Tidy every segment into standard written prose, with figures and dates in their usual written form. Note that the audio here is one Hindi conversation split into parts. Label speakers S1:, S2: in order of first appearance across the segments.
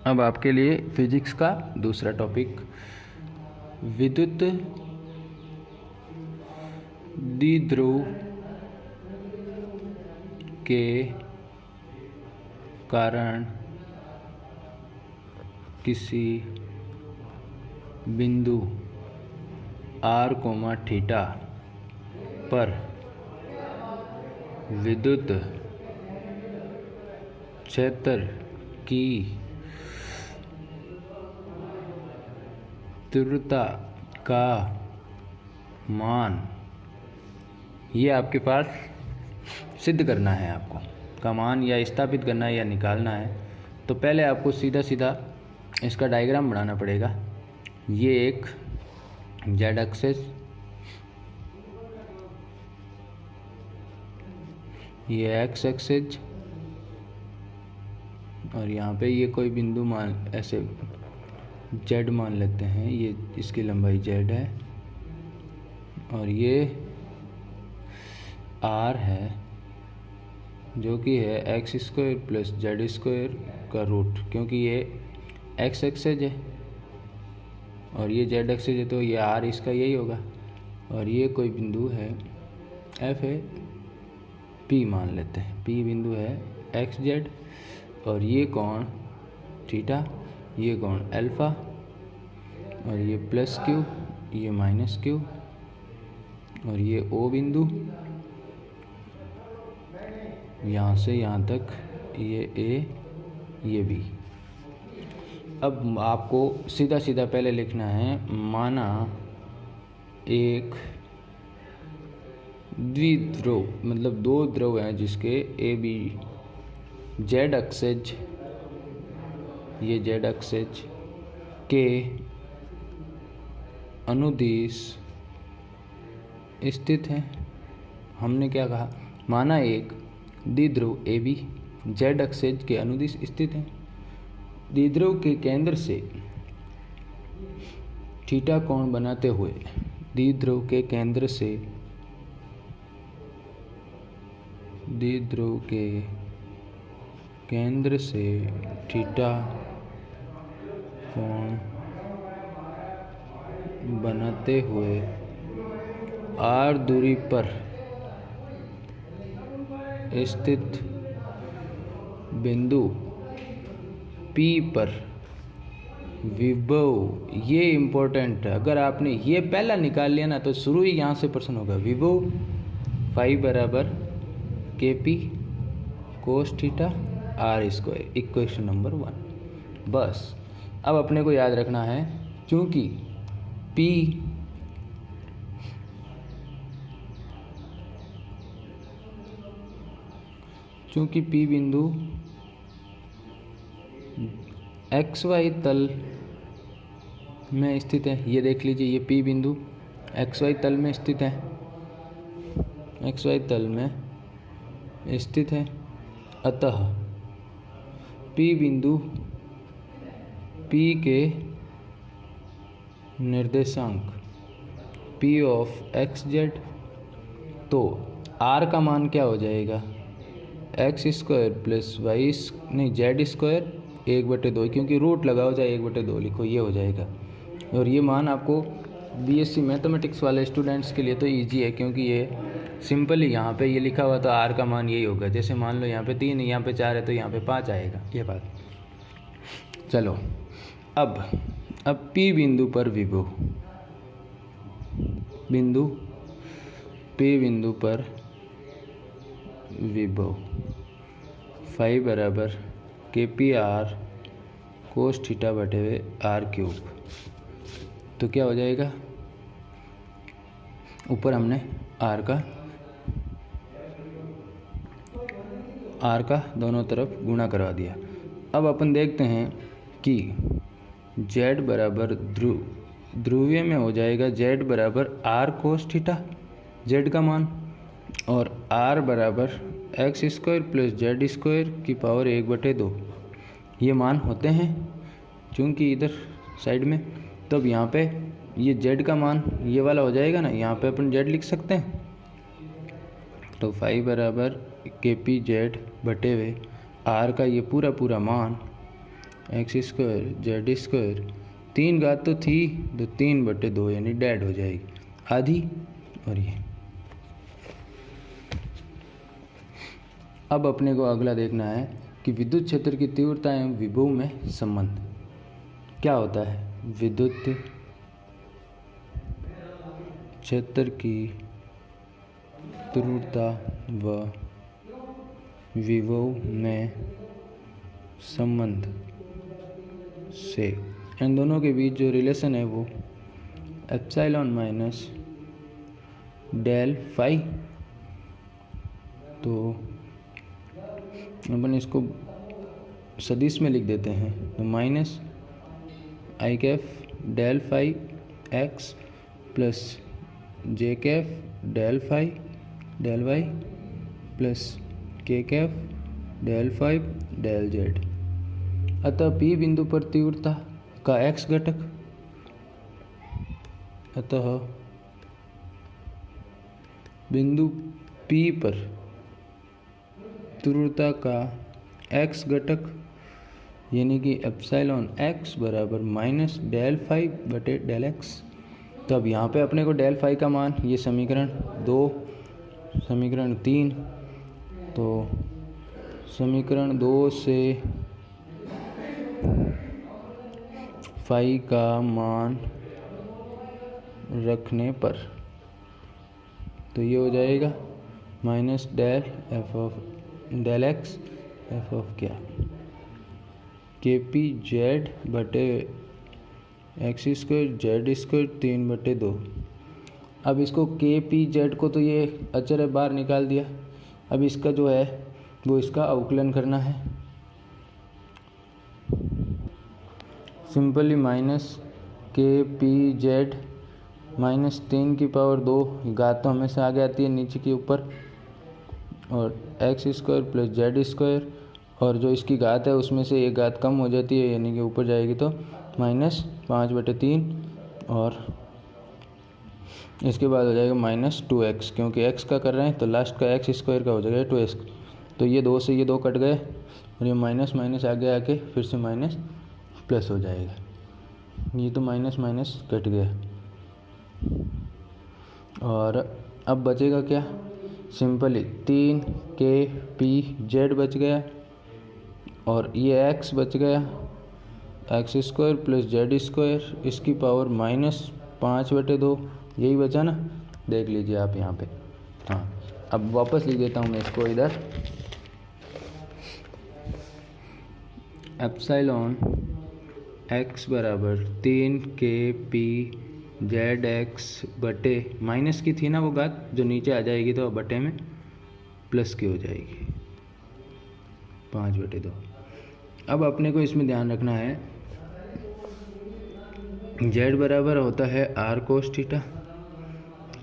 S1: अब आपके लिए फिजिक्स का दूसरा टॉपिक, विद्युत द्विध्रुव के कारण किसी बिंदु r, थीटा पर विद्युत क्षेत्र की तीव्रता का मान, ये आपके पास सिद्ध करना है, आपको का मान या स्थापित करना है या निकालना है। तो पहले आपको सीधा सीधा इसका डायग्राम बनाना पड़ेगा। ये एक जेड एक्सिस, ये एक्स एक्सिस, और यहाँ पे ये कोई बिंदु मान, ऐसे जेड मान लेते हैं, ये इसकी लंबाई जेड है, और ये आर है जो कि है x square plus z square का रूट, क्योंकि ये एक्स एक्सिस है और ये जेड एक्सिस है, तो ये आर इसका यही होगा। और ये कोई बिंदु है एफ है, पी मान लेते हैं, पी बिंदु है एक्स जेड, और ये कोण थीटा, ये कोण अल्फा, और ये प्लस क्यू, ये माइनस क्यू, और ये ओ बिंदु, यहाँ से यहाँ तक ये ए, ये बी। अब आपको सीधा सीधा पहले लिखना है, माना एक द्विध्रुव, मतलब दो ध्रुव हैं जिसके ए बी, जेड एक्सिस, ये जेड एक्सिस के अनुदिश स्थित हैं। हमने क्या कहा, माना एक द्विध्रुव ए बी जेड एक्सिस के अनुदिश स्थित है। द्विध्रुव के केंद्र से थीटा कोण बनाते हुए, द्विध्रुव के केंद्र से, द्विध्रुव के केंद्र से थीटा कोण बनाते हुए r दूरी पर स्थित बिंदु P पर विभव, ये इम्पोर्टेंट है। अगर आपने ये पहला निकाल लिया ना, तो शुरू ही यहाँ से प्रश्न होगा। विभव फाई बराबर K P cos theta R square, equation number 1। बस अब अपने को याद रखना है, क्योंकि P बिंदु एक्स वाई तल में स्थित है। ये देख लीजिए, ये P बिंदु एक्स वाई तल में स्थित है, एक्स वाई तल में स्थित है। अतः P बिंदु P के निर्देशांक P ऑफ एक्स जेड, तो R का मान क्या हो जाएगा, एक्स स्क्वायर प्लस वाई, नहीं जेड स्क्वायर 1/2, क्योंकि रूट लगाओ चाहे 1/2 लिखो, ये हो जाएगा। और ये मान आपको बीएससी मैथमेटिक्स वाले स्टूडेंट्स के लिए तो इजी है, क्योंकि ये सिंपल ही यहाँ पे ये लिखा हुआ, तो आर का मान यही होगा। जैसे मान लो यहाँ पे 3 है, यहाँ पे 4 है, तो यहाँ पे 5 आएगा, ये बात। चलो अब P बिंदु पर विभव, बिंदु P बिंदु पर विभव फाई बराबर K P R cos theta बटे हुए आर क्यूब। तो क्या हो जाएगा, ऊपर हमने आर दोनों तरफ गुणा करवा दिया। अब अपन देखते हैं कि z बराबर ध्रुवीय में हो जाएगा z बराबर आर कोस थीटा, z का मान, और r बराबर x square plus z square की पावर 1/2, ये मान होते हैं चूँकि इधर साइड में। तब यहाँ पे ये z का मान ये वाला हो जाएगा ना, यहाँ पे अपन z लिख सकते हैं। तो फाई बराबर के पी जेड बटे हुए आर का ये पूरा मान एक्स स्क्वायर जेड स्क्वायर, 3 घात तो थी तो 3/2 यानी डेड हो जाएगी आधी। और ये अब अपने को अगला देखना है कि विद्युत क्षेत्र की तीव्रता एवं विभव में संबंध क्या होता है। विद्युत क्षेत्र की तीव्रता व विभव में संबंध से इन दोनों के बीच जो रिलेशन है वो एप्सिलॉन माइनस डेल फाई। तो अपन इसको सदिश में लिख देते हैं, तो minus i cap del phi x plus j cap del phi del y plus k cap del phi del z. अतः पी बिंदु पर तीव्रता का एक्स घटक, अतः बिंदु पी पर तीव्रता का एक्स घटक यानी कि एप्सिलॉन एक्स बराबर माइनस डेल फाई बटे डेल एक्स। तो अब यहाँ पे अपने को डेल फाई का मान, ये समीकरण 2 समीकरण 3, तो समीकरण 2 से फाई का मान रखने पर तो ये हो जाएगा minus del F of del X F of क्या के पी जेड बटे एक्स स्क्वायर जेड स्क्वायर 3/2। अब इसको के पी जेड को तो ये अचर है बाहर निकाल दिया। अब इसका जो है वो इसका अवकलन करना है। सिंपली माइनस के पी जेड माइनस 3 की पावर 2 घात तो हमेशा आगे आती है नीचे के ऊपर, और x square plus z square, और जो इसकी घात है उसमें से एक घात कम हो जाती है यानी कि ऊपर जाएगी तो माइनस 5/3, और इसके बाद हो जाएगा माइनस 2x, क्योंकि x का कर रहे हैं तो लास्ट का एक्स स्क्वायर का हो जाएगा 2x। तो ये 2 से ये 2 कट गए और ये माइनस माइनस आगे आके फिर से माइनस प्लस हो जाएगा। ये तो माइनस माइनस कट गया, और अब बचेगा क्या, सिंपली 3 के पी जेड बच गया, और ये x बच गया x square plus z square, इसकी पावर माइनस 5/2, यही बचा ना, देख लीजिए आप यहाँ पे। हाँ, अब वापस लिख देता हूँ मैं इसको इधर, एप्सिलॉन x बराबर 3 के पी जेड एक्स बटे, माइनस की थी ना वो घात जो नीचे आ जाएगी तो बटे में प्लस की हो जाएगी 5/2। अब अपने को इसमें ध्यान रखना है z बराबर होता है r कोस थीटा,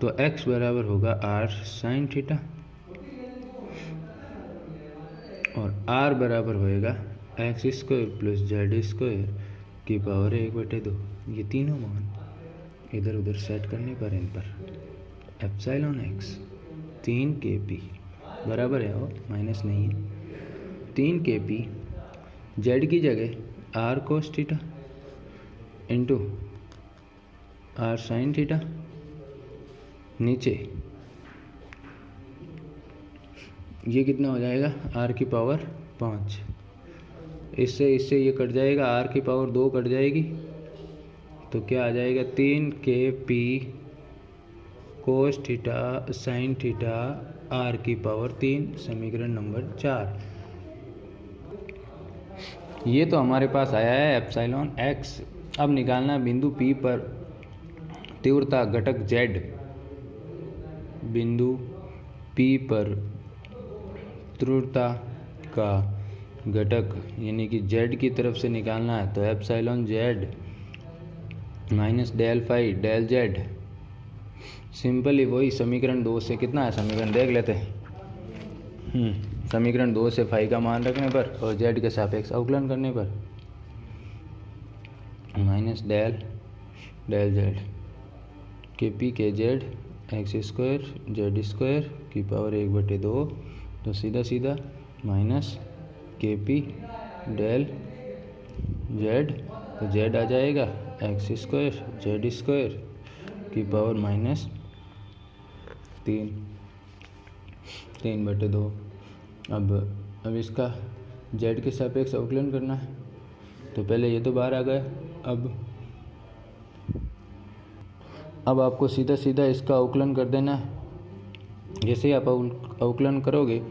S1: तो x बराबर होगा r साइन थीटा, और r बराबर होएगा x square plus z square की पावर 1/2। ये तीनों मान इधर उधर सेट करने पर इन पर एप्सिलॉन x 3 के पी बराबर है, और माइनस नहीं है, 3 के पी जेड की जगह R cos theta into R sine theta, नीचे ये कितना हो जाएगा आर की पावर 5, इससे ये कट जाएगा, आर की पावर 2 कट जाएगी, तो क्या आ जाएगा 3 K P cos theta sine theta R की पावर 3, समीकरण नंबर 4। ये तो हमारे पास आया है एप्सिलॉन एक्स। अब निकालना बिंदु पी पर तीव्रता घटक जेड, बिंदु पी पर तीव्रता का घटक यानी कि जेड की तरफ से निकालना है, तो epsilon Z minus del phi del Z, simply वही समीकरण 2 से कितना है, समीकरण देख लेते हैं। समीकरण 2 से फाई का मान रखने पर और जेड के सापेक्ष अवकलन करने पर माइनस डेल डेल जेड के पी के Z x square Z square की पावर 1/2, तो सीधा सीधा माइनस के पी डेल जेड, तो जेड आ जाएगा एक्स स्क्वायर जेड स्क्वायर की पावर माइनस 3/2। अब इसका जेड के सापेक्ष अवकलन करना है, तो पहले ये तो बाहर आ गया। अब आपको सीधा सीधा इसका अवकलन कर देना है। जैसे ही आप अवकलन करोगे,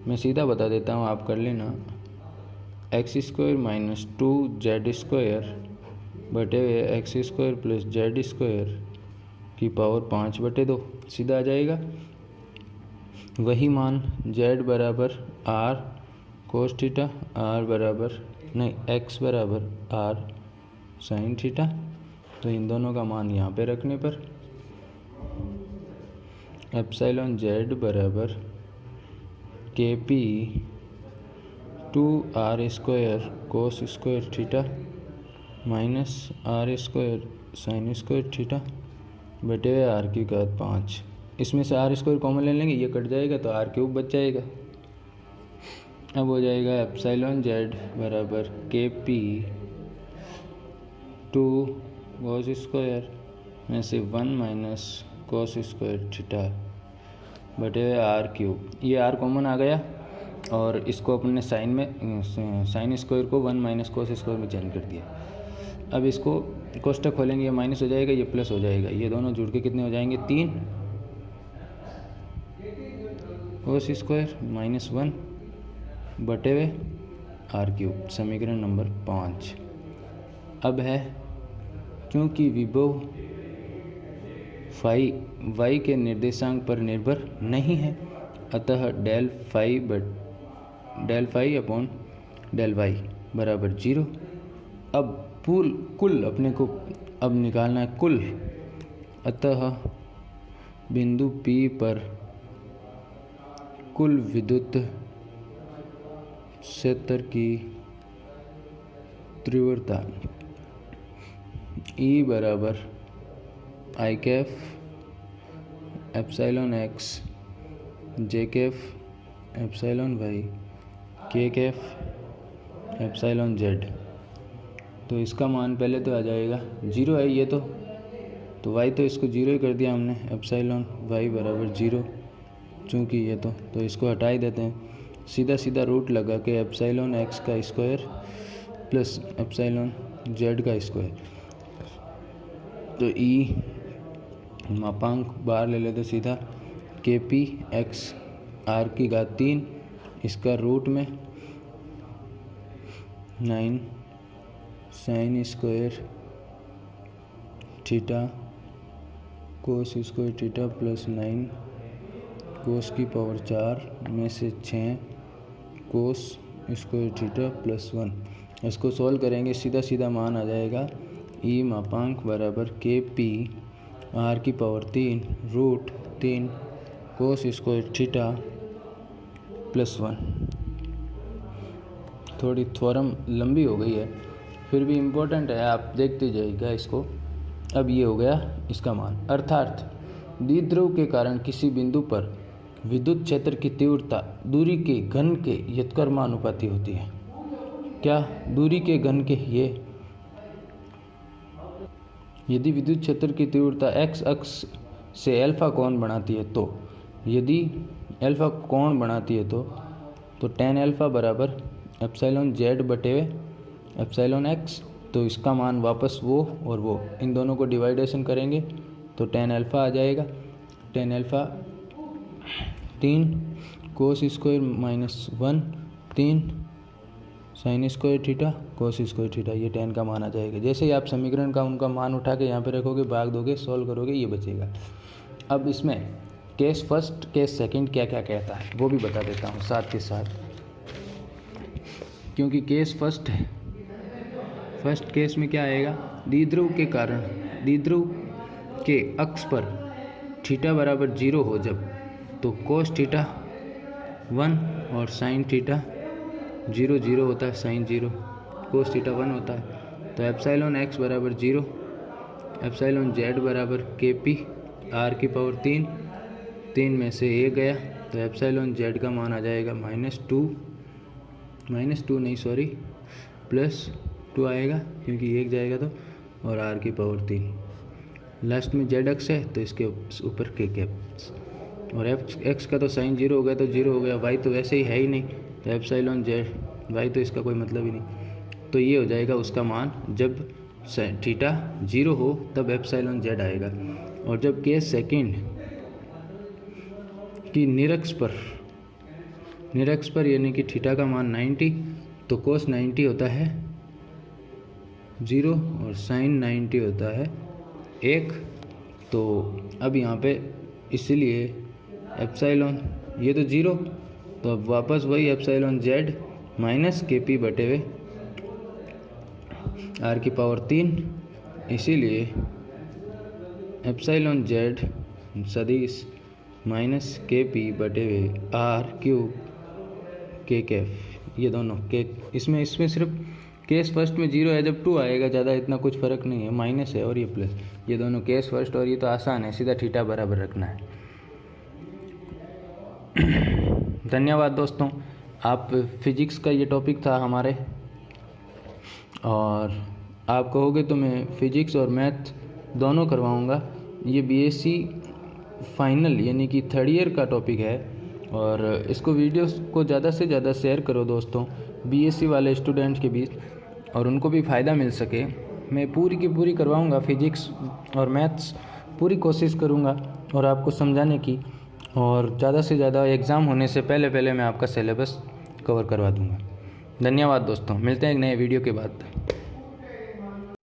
S1: मैं सीधा बता देता हूँ, आप कर लेना। X square minus 2z square बटे x square plus z square की पावर 5/2 सीधा आ जाएगा। वही मान z बराबर r कोस थीटा, x बराबर r साइन थीटा। तो इन दोनों का मान यहाँ पे रखने पर एप्सिलॉन z बराबर KP 2r square cos square theta minus r square sine square theta बटे r की घात 5। इसमें से r स्क्वायर कॉमन ले लेंगे, ये कट जाएगा तो r क्यूब बच जाएगा। अब हो जाएगा एप्सिलॉन z बराबर KP 2 कोस स्क्वायर में से 1 माइनस कोस स्क्वायर थीटा बटे r क्यूब। ये r कॉमन आ गया और इसको अपने साइन स्क्वायर को 1 माइनस कोस स्क्वायर में चेंज कर दिया। अब इसको कोष्टक खोलेंगे, ये माइनस हो जाएगा, ये प्लस हो जाएगा, ये दोनों जुड़ के कितने हो जाएंगे 3 कोस स्क्वायर माइनस 1 बटे r क्यूब, समीकरण नंबर 5। अब है क्योंकि विभव फाई y के निर्देशांक पर निर्भर नहीं है, अतः del phi upon del y बराबर 0। अब कुल अपने को अब निकालना है कुल, अतः बिंदु P पर कुल विद्युत क्षेत्र की तीव्रता E बराबर I Kaif epsilon x J Kaif epsilon y K Kaif epsilon z। तो इसका मान पहले तो आ जाएगा 0 है ये तो y तो इसको 0 ही कर दिया हमने, एप्सिलॉन y बराबर 0 चूँकि ये तो इसको हटा ही देते हैं। सीधा सीधा रूट लगा के एप्सिलॉन x का स्क्वायर प्लस एप्सिलॉन z का स्क्वायर, तो e मापांक बाहर ले लेते सीधा KP x r की घात 3 इसका रूट में 9 sign square theta cos square theta plus 9 कोस की पावर 4 में से 6 कोस स्क्वायर थीटा प्लस 1। इसको सॉल्व करेंगे, सीधा सीधा मान आ जाएगा ई मापांक बराबर KP r की power 3 root 3 cos square theta plus 1। थोड़ी थ्योरम लंबी हो गई है, फिर भी इम्पोर्टेंट है, आप देखते जाइएगा इसको। अब ये हो गया इसका मान, अर्थात द्विध्रुव के कारण किसी बिंदु पर विद्युत क्षेत्र की तीव्रता दूरी के घन के यत्कर्मानुपाती होती है। क्या? दूरी के घन के। ये यदि विद्युत क्षेत्र की तीव्रता x अक्ष से अल्फा कोण बनाती है, तो यदि अल्फा कोण बनाती है तो tan अल्फा बराबर एप्सिलॉन z बटे एप्सिलॉन x। तो इसका मान वापस वो और वो इन दोनों को डिवाइडेशन करेंगे तो tan अल्फा आ जाएगा। tan alpha 3 cos square minus 1 3 sign square theta cos square theta, ये tan का मान आ जाएगा। जैसे ही आप समीकरण का उनका मान उठा के यहाँ पे रखोगे, भाग दोगे, सॉल्व करोगे, ये बचेगा। अब इसमें केस फर्स्ट केस सेकंड क्या क्या कहता है वो भी बता देता हूँ साथ के साथ, क्योंकि केस फर्स्ट है। फर्स्ट केस में क्या आएगा, द्विध्रुव के कारण द्विध्रुव के अक्ष पर थीटा बराबर 0 हो जब, तो कोस थीटा 1 और साइन थीटा 0 0 होता है, साइन 0 कोस थीटा 1 होता है। तो एप्सिलॉन x बराबर 0, एप्सिलॉन z बराबर KP r की पावर 3 में से a गया, तो एप्सिलॉन z का मान आ जाएगा -2 नहीं सॉरी प्लस 2 आएगा क्योंकि 1 जाएगा तो, और r की पावर 3। लास्ट में z अक्ष है तो इसके ऊपर k कैप, और x का तो साइन 0 हो गया तो 0 हो गया, y तो वैसे ही है ही नहीं तो एप्सिलॉन z, y तो इसका कोई मतलब ही नहीं। तो ये हो जाएगा उसका मान, जब थीटा 0 हो तब एप्सिलॉन z आएगा। और जब केस सेकंड की निरक्ष पर यानी कि थीटा का मान 90, तो कोस 90 होता है 0 और साइन 90 होता है 1। तो अब यहाँ पे इसलिए एप्सिलॉन ये तो 0, तो अब वापस वही एप्सिलॉन z माइनस के पी बटे हुए r की पावर 3, इसीलिए एप्सिलॉन z सदिश माइनस के पी बटे हुए r क्यूब के कैफ, ये दोनों के इसमें सिर्फ केस फर्स्ट में 0 है, जब 2 आएगा ज़्यादा इतना कुछ फ़र्क नहीं है, माइनस है और ये प्लस, ये दोनों केस फर्स्ट, और ये तो आसान है, सीधा थीटा बराबर रखना है। धन्यवाद दोस्तों, आप फिजिक्स का ये टॉपिक था हमारे, और आप कहोगे तो मैं फिजिक्स और मैथ दोनों करवाऊँगा। ये बीएससी फाइनल यानी कि 3rd ईयर का टॉपिक है, और इसको वीडियोस को ज़्यादा से ज़्यादा शेयर करो दोस्तों बीएससी वाले स्टूडेंट्स के बीच, और उनको भी फ़ायदा मिल सके। मैं पूरी की पूरी करवाऊँगा फिजिक्स और मैथ्स, पूरी कोशिश करूँगा और आपको समझाने की, और ज़्यादा से ज़्यादा एग्ज़ाम होने से पहले मैं आपका सिलेबस कवर करवा दूँगा। धन्यवाद दोस्तों, मिलते हैं एक नए वीडियो के बाद।